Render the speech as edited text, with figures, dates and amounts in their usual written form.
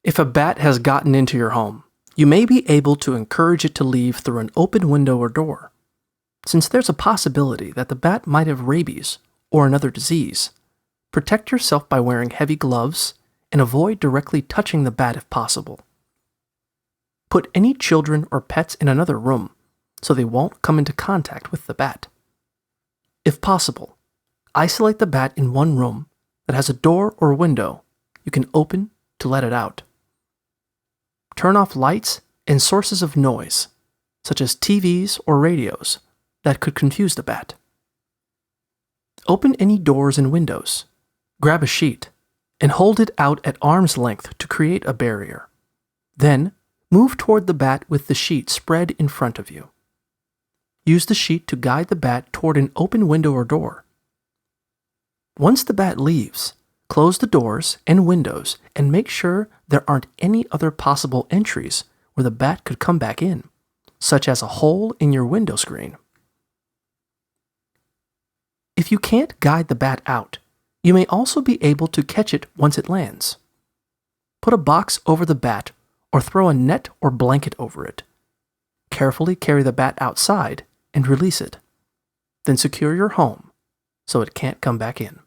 If a bat has gotten into your home, you may be able to encourage it to leave through an open window or door. Since there's a possibility that the bat might have rabies or another disease, protect yourself by wearing heavy gloves and avoid directly touching the bat if possible. Put any children or pets in another room so they won't come into contact with the bat. If possible, isolate the bat in one room that has a door or window you can open to let it out. Turn off lights and sources of noise, such as TVs or radios, that could confuse the bat. Open any doors and windows. Grab a sheet and hold it out at arm's length to create a barrier. Then, move toward the bat with the sheet spread in front of you. Use the sheet to guide the bat toward an open window or door. Once the bat leaves, close the doors and windows and make sure there aren't any other possible entries where the bat could come back in, such as a hole in your window screen. If you can't guide the bat out, you may also be able to catch it once it lands. Put a box over the bat or throw a net or blanket over it. Carefully carry the bat outside and release it. Then secure your home so it can't come back in.